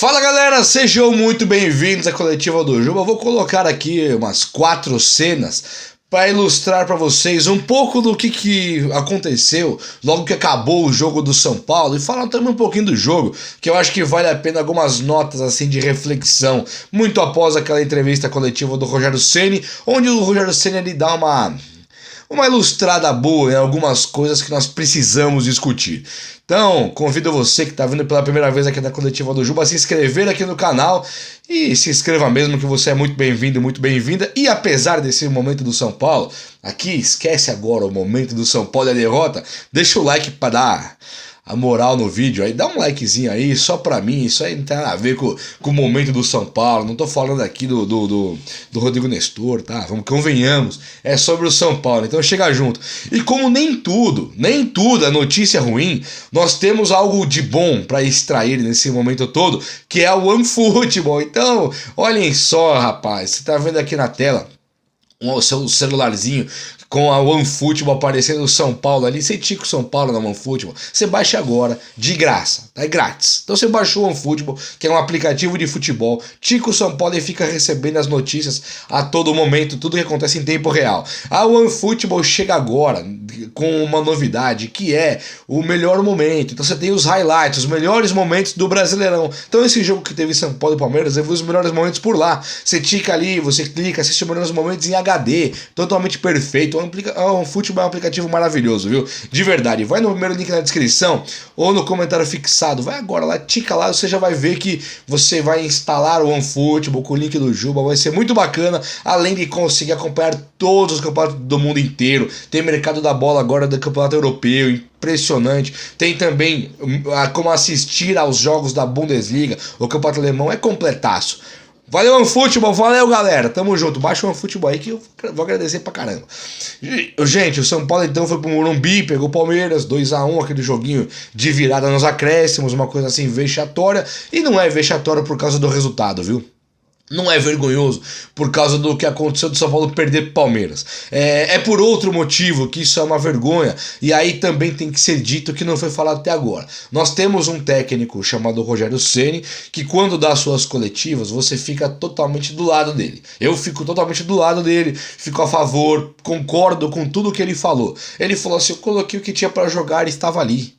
Fala galera, sejam muito bem-vindos à Coletiva do Juba. Eu vou colocar aqui umas 4 cenas para ilustrar para vocês um pouco do que aconteceu logo que acabou o jogo do São Paulo e falar também um pouquinho do jogo, que eu acho que vale a pena algumas notas assim de reflexão, muito após aquela entrevista coletiva do Rogério Ceni, onde o Rogério Ceni ele dá uma ilustrada boa em algumas coisas que nós precisamos discutir. Então, convido você que está vindo pela primeira vez aqui na Coletiva do Juba a se inscrever aqui no canal e se inscreva mesmo, que você é muito bem-vindo, muito bem-vinda. E apesar desse momento do São Paulo, aqui esquece agora o momento do São Paulo e a derrota, deixa o like para dar a moral no vídeo aí, dá um likezinho aí, só pra mim, isso aí não tem nada a ver com o momento do São Paulo, não tô falando aqui do Rodrigo Nestor, tá? Vamos, convenhamos, é sobre o São Paulo, então chega junto. E como nem tudo é notícia ruim, nós temos algo de bom pra extrair nesse momento todo, que é o OneFootball. Então, olhem só, rapaz, você tá vendo aqui na tela o seu celularzinho com a OneFootball aparecendo no São Paulo ali, você tica o São Paulo na OneFootball, você baixa agora, de graça, é grátis. Então você baixou o OneFootball, que é um aplicativo de futebol, tica o São Paulo e fica recebendo as notícias a todo momento, tudo que acontece em tempo real. A OneFootball chega agora com uma novidade, que é o melhor momento. Então você tem os highlights, os melhores momentos do Brasileirão. Então esse jogo que teve São Paulo e Palmeiras, eu vi os melhores momentos por lá. Você tica ali, você clica, assiste os melhores momentos em HD, totalmente perfeito. O OneFootball é um aplicativo maravilhoso, viu? De verdade. Vai no primeiro link na descrição ou no comentário fixado. Vai agora lá, tica lá, você já vai ver que você vai instalar o OneFootball com o link do Juba. Vai ser muito bacana, além de conseguir acompanhar todos os campeonatos do mundo inteiro. Tem mercado da bola agora do campeonato europeu, impressionante. Tem também como assistir aos jogos da Bundesliga. O campeonato alemão é completaço. Valeu, OneFootball, valeu galera, tamo junto, baixa o OneFootball aí que eu vou agradecer pra caramba. Gente, o São Paulo então foi pro Morumbi, pegou o Palmeiras, 2-1, aquele joguinho de virada nos acréscimos, uma coisa assim vexatória, e não é vexatória por causa do resultado, viu? Não é vergonhoso por causa do que aconteceu do São Paulo perder pro Palmeiras. É por outro motivo que isso é uma vergonha. E aí também tem que ser dito que não foi falado até agora. Nós temos um técnico chamado Rogério Ceni, que quando dá suas coletivas, você fica totalmente do lado dele. Eu fico totalmente do lado dele, fico a favor, concordo com tudo que ele falou. Ele falou assim, eu coloquei o que tinha pra jogar e estava ali.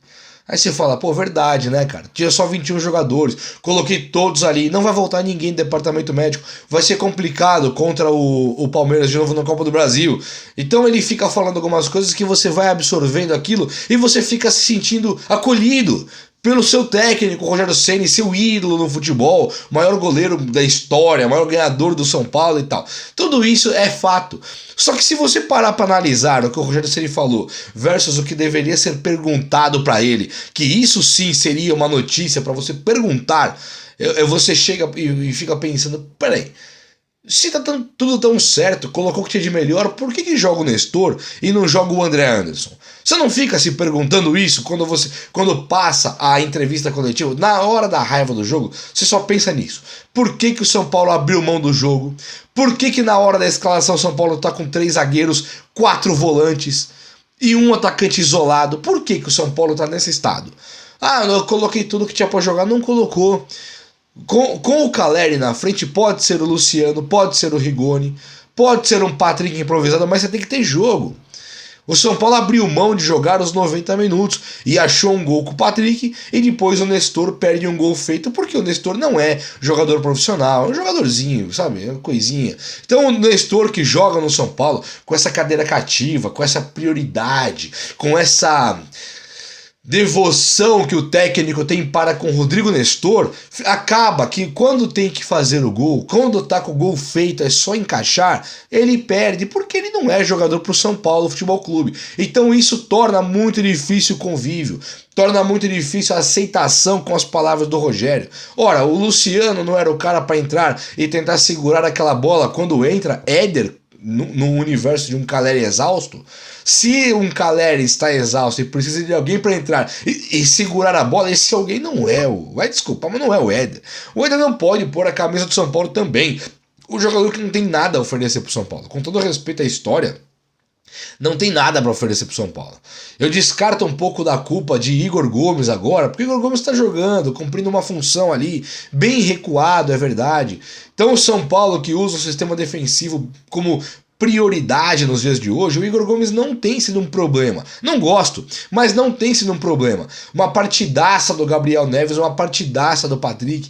Aí você fala, pô, verdade, né, cara? Tinha só 21 jogadores, coloquei todos ali, não vai voltar ninguém do departamento médico, vai ser complicado contra o Palmeiras de novo na Copa do Brasil. Então ele fica falando algumas coisas que você vai absorvendo aquilo e você fica se sentindo acolhido pelo seu técnico, Rogério Ceni, seu ídolo no futebol, maior goleiro da história, maior ganhador do São Paulo e tal. Tudo isso é fato. Só que se você parar para analisar o que o Rogério Ceni falou versus o que deveria ser perguntado para ele, que isso sim seria uma notícia para você perguntar, você chega e fica pensando, peraí, se tá tudo tão certo, colocou o que tinha de melhor, por que joga o Nestor e não joga o André Anderson? Você não fica se perguntando isso quando passa a entrevista coletiva, na hora da raiva do jogo, você só pensa nisso. Por que o São Paulo abriu mão do jogo? Por que na hora da escalação o São Paulo tá com 3 zagueiros, 4 volantes e um atacante isolado? Por que o São Paulo tá nesse estado? Ah, eu coloquei tudo que tinha pra jogar, não colocou. Com o Caleri na frente, pode ser o Luciano, pode ser o Rigoni, pode ser um Patrick improvisado, mas você tem que ter jogo. O São Paulo abriu mão de jogar os 90 minutos e achou um gol com o Patrick, e depois o Nestor perde um gol feito porque o Nestor não é jogador profissional, é um jogadorzinho, sabe, é uma coisinha. Então o Nestor que joga no São Paulo com essa cadeira cativa, com essa prioridade, com essa devoção que o técnico tem para com o Rodrigo Nestor, acaba que quando tem que fazer o gol, quando tá com o gol feito, é só encaixar, ele perde, porque ele não é jogador pro São Paulo Futebol Clube. Então isso torna muito difícil o convívio, torna muito difícil a aceitação com as palavras do Rogério. Ora, o Luciano não era o cara para entrar e tentar segurar aquela bola quando entra Éder no universo de um Caleri exausto. Se um Caleri está exausto e precisa de alguém para entrar e segurar a bola, esse alguém não é vai desculpar, mas não é o Éder. O Éder não pode pôr a camisa do São Paulo também. O jogador que não tem nada a oferecer pro São Paulo. Com todo respeito à história, Não tem nada para oferecer pro São Paulo. Eu descarto um pouco da culpa de Igor Gomes agora, porque o Igor Gomes está jogando, cumprindo uma função ali, bem recuado, é verdade. Então o São Paulo, que usa o sistema defensivo como prioridade nos dias de hoje, o Igor Gomes não tem sido um problema. Não gosto, mas não tem sido um problema. Uma partidaça do Gabriel Neves, uma partidaça do Patrick,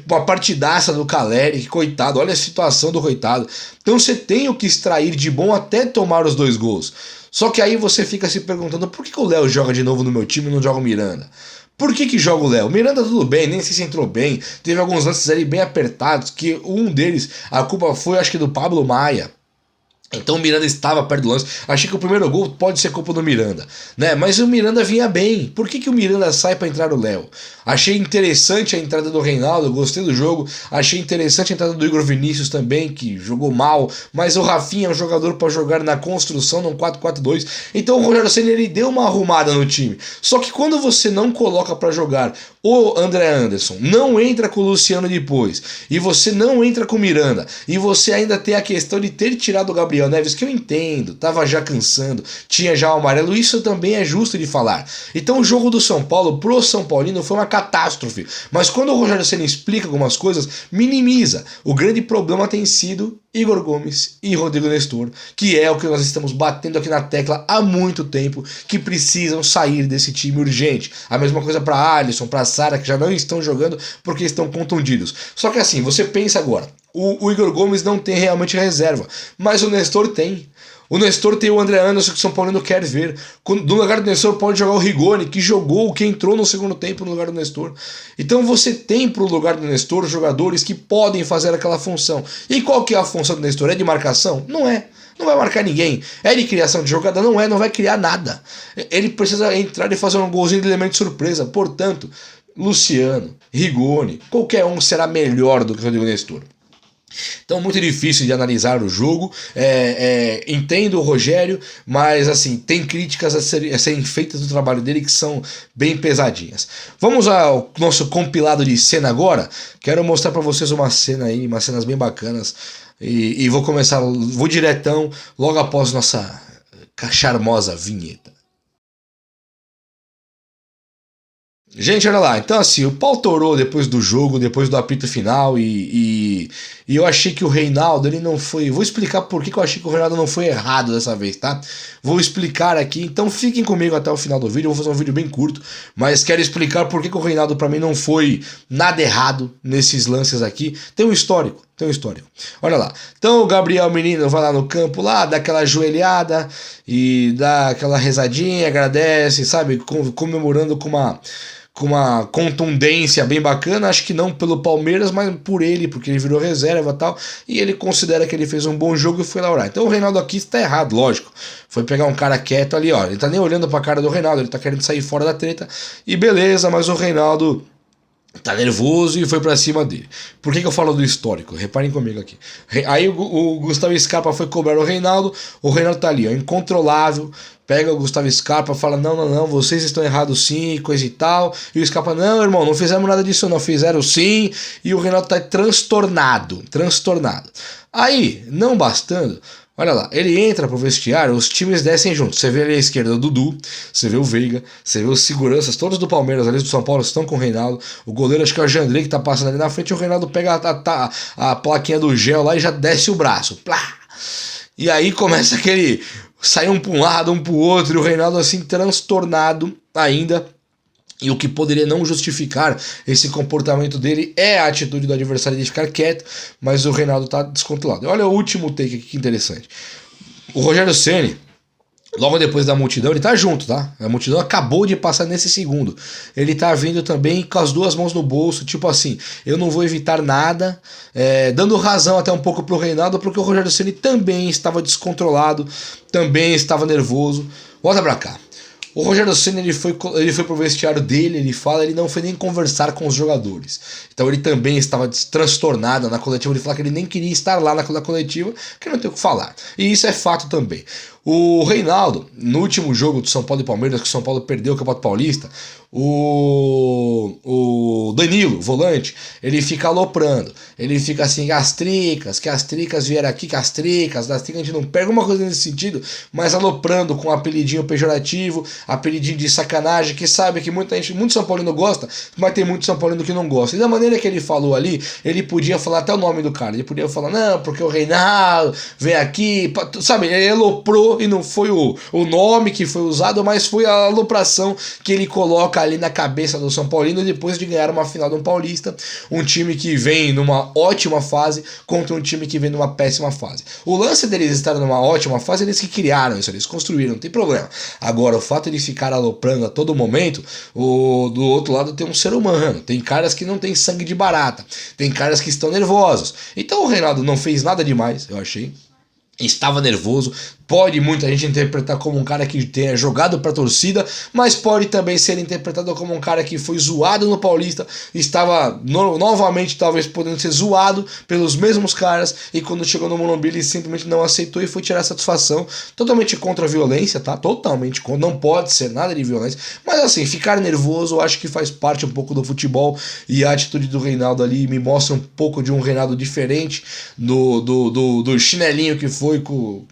uma partidaça do Caleri, que coitado, olha a situação do coitado. Então você tem o que extrair de bom até tomar os 2 gols. Só que aí você fica se perguntando por que o Léo joga de novo no meu time e não joga o Miranda? Por que joga o Léo? O Miranda tudo bem, nem sei se entrou bem. Teve alguns lances ali bem apertados, que um deles, a culpa foi acho que do Pablo Maia. Então o Miranda estava perto do lance. Achei que o primeiro gol pode ser culpa do Miranda, né? Mas o Miranda vinha bem. Por que o Miranda sai para entrar o Léo? Achei interessante a entrada do Reinaldo, gostei do jogo. Achei interessante a entrada do Igor Vinícius também, que jogou mal. Mas o Rafinha é um jogador para jogar na construção, num 4-4-2. Então o Rogério Ceni ele deu uma arrumada no time. Só que quando você não coloca para jogar o André Anderson, não entra com o Luciano depois, e você não entra com o Miranda, e você ainda tem a questão de ter tirado o Gabriel Neves, que eu entendo, tava já cansando, tinha já o amarelo, isso também é justo de falar. Então o jogo do São Paulo pro São Paulino foi uma catástrofe, mas quando o Rogério Ceni explica algumas coisas, minimiza. O grande problema tem sido Igor Gomes e Rodrigo Nestor, que é o que nós estamos batendo aqui na tecla há muito tempo, que precisam sair desse time urgente. A mesma coisa para Alisson, para Sara, que já não estão jogando porque estão contundidos. Só que assim, você pensa agora, o Igor Gomes não tem realmente reserva, mas o Nestor tem. O Nestor tem o André Anderson, que o São Paulino quer ver. No lugar do Nestor pode jogar o Rigoni, que entrou no segundo tempo no lugar do Nestor. Então você tem pro lugar do Nestor jogadores que podem fazer aquela função. E qual que é a função do Nestor? É de marcação? Não é. Não vai marcar ninguém. É de criação de jogada? Não é, não vai criar nada. Ele precisa entrar e fazer um golzinho de elemento de surpresa. Portanto, Luciano, Rigoni, qualquer um será melhor do que o Rodrigo Nestor. Então muito difícil de analisar o jogo, entendo o Rogério, mas assim, tem críticas a serem feitas do trabalho dele que são bem pesadinhas. Vamos ao nosso compilado de cena agora. Quero mostrar para vocês uma cena aí, umas cenas bem bacanas, e vou diretão logo após nossa charmosa vinheta. Gente, olha lá, então assim, o pau torou depois do jogo, depois do apito final e eu achei que o Reinaldo, ele não foi... Vou explicar por que eu achei que o Reinaldo não foi errado dessa vez, tá? Vou explicar aqui, então fiquem comigo até o final do vídeo, eu vou fazer um vídeo bem curto, mas quero explicar por que o Reinaldo pra mim não foi nada errado nesses lances aqui. Tem um histórico. Olha lá. Então o Gabriel Menino vai lá no campo, lá, dá aquela ajoelhada e dá aquela rezadinha, agradece, sabe? Comemorando com uma contundência bem bacana, acho que não pelo Palmeiras, mas por ele, porque ele virou reserva e tal, e ele considera que ele fez um bom jogo e foi lá orar. Então o Reinaldo aqui está errado, lógico. Foi pegar um cara quieto ali, ó, ele tá nem olhando pra cara do Reinaldo, ele tá querendo sair fora da treta, e beleza, mas o Reinaldo tá nervoso e foi pra cima dele. Por que eu falo do histórico? Reparem comigo aqui. Aí o Gustavo Scarpa foi cobrar o Reinaldo tá ali, ó, incontrolável. Pega o Gustavo Scarpa, fala, não, vocês estão errados sim, coisa e tal. E o Scarpa, não, irmão, não fizemos nada disso não, fizeram sim. E o Reinaldo tá transtornado. Aí, não bastando, olha lá, ele entra pro vestiário, os times descem juntos. Você vê ali à esquerda o Dudu, você vê o Veiga, você vê os seguranças, todos do Palmeiras, ali do São Paulo, estão com o Reinaldo. O goleiro, acho que é o Jandrei que tá passando ali na frente, o Reinaldo pega a plaquinha do gel lá e já desce o braço. Plá! E aí começa aquele... Sai um para um lado, um pro outro, e o Reinaldo assim transtornado ainda. E o que poderia não justificar esse comportamento dele é a atitude do adversário de ficar quieto, mas o Reinaldo tá descontrolado. Olha o último take aqui, que interessante. O Rogério Ceni, logo depois da multidão, ele tá junto, tá? A multidão acabou de passar nesse segundo. Ele tá vindo também com as duas mãos no bolso, tipo assim, eu não vou evitar nada, dando razão até um pouco pro Reinaldo, porque o Rogério Ceni também estava descontrolado, também estava nervoso. Volta pra cá. O Rogério Ceni ele foi pro vestiário dele, ele não foi nem conversar com os jogadores. Então ele também estava transtornado na coletiva, ele falou que ele nem queria estar lá na coletiva, que não tem o que falar. E isso é fato também. O Reinaldo, no último jogo do São Paulo e Palmeiras, que o São Paulo perdeu o Campeonato Paulista, o Danilo, volante, ele fica aloprando. Ele fica assim, que as tricas vieram aqui, que as tricas a gente não pega, uma coisa nesse sentido, mas aloprando com um apelidinho pejorativo, apelidinho de sacanagem, que sabe que muita gente, muito São Paulino gosta, mas tem muito São Paulino que não gosta. E da maneira que ele falou ali, ele podia falar até o nome do cara, ele podia falar, não, porque o Reinaldo vem aqui, sabe, ele aloprou e não foi o nome que foi usado, mas foi a alopração que ele coloca ali na cabeça do São Paulino depois de ganhar uma final do Paulista, um time que vem numa ótima fase contra um time que vem numa péssima fase. O lance deles estar numa ótima fase, eles que criaram isso, eles construíram, não tem problema. Agora, o fato de ficar aloprando a todo momento, do outro lado tem um ser humano, tem caras que não tem sangue de barata, tem caras que estão nervosos. Então o Reinaldo não fez nada demais, eu achei. Estava nervoso, pode muita gente interpretar como um cara que tenha jogado pra torcida, mas pode também ser interpretado como um cara que foi zoado no Paulista, estava novamente talvez podendo ser zoado pelos mesmos caras, e quando chegou no Morumbi ele simplesmente não aceitou e foi tirar satisfação, totalmente contra a violência, tá? Totalmente contra, não pode ser nada de violência, mas assim, ficar nervoso eu acho que faz parte um pouco do futebol, e a atitude do Reinaldo ali me mostra um pouco de um Reinaldo diferente do chinelinho que foi com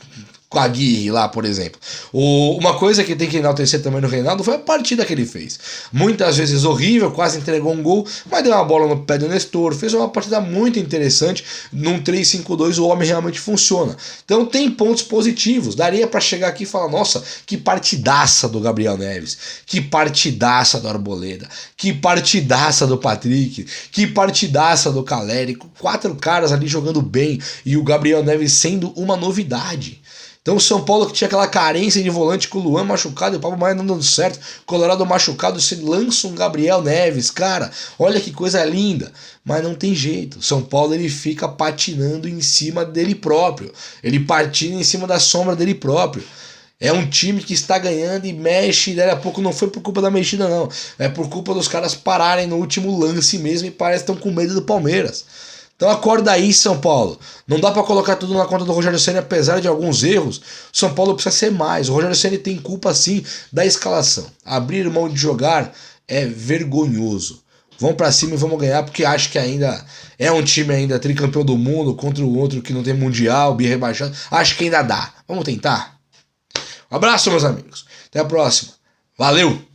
a Aguirre lá, por exemplo. Uma coisa que tem que enaltecer também no Reinaldo foi a partida que ele fez. Muitas vezes horrível, quase entregou um gol, mas deu uma bola no pé do Nestor, fez uma partida muito interessante. Num 3-5-2 o homem realmente funciona. Então tem pontos positivos. Daria para chegar aqui e falar, nossa, que partidaça do Gabriel Neves, que partidaça do Arboleda, que partidaça do Patrick, que partidaça do Caleri. 4 caras ali jogando bem e o Gabriel Neves sendo uma novidade. Então o São Paulo que tinha aquela carência de volante com o Luan machucado e o Pablo Maia não dando certo, Colorado machucado, você lança um Gabriel Neves, cara, olha que coisa linda, mas não tem jeito, o São Paulo ele fica patinando em cima dele próprio, ele patina em cima da sombra dele próprio. É um time que está ganhando e mexe, daí a pouco não foi por culpa da mexida não, é por culpa dos caras pararem no último lance mesmo e parece que estão com medo do Palmeiras. Então acorda aí, São Paulo. Não dá para colocar tudo na conta do Rogério Ceni, apesar de alguns erros. São Paulo precisa ser mais. O Rogério Ceni tem culpa sim da escalação. Abrir mão de jogar é vergonhoso. Vamos para cima e vamos ganhar, porque acho que ainda é um time ainda tricampeão do mundo contra o outro que não tem mundial, bi rebaixado. Acho que ainda dá. Vamos tentar. Um abraço, meus amigos. Até a próxima. Valeu!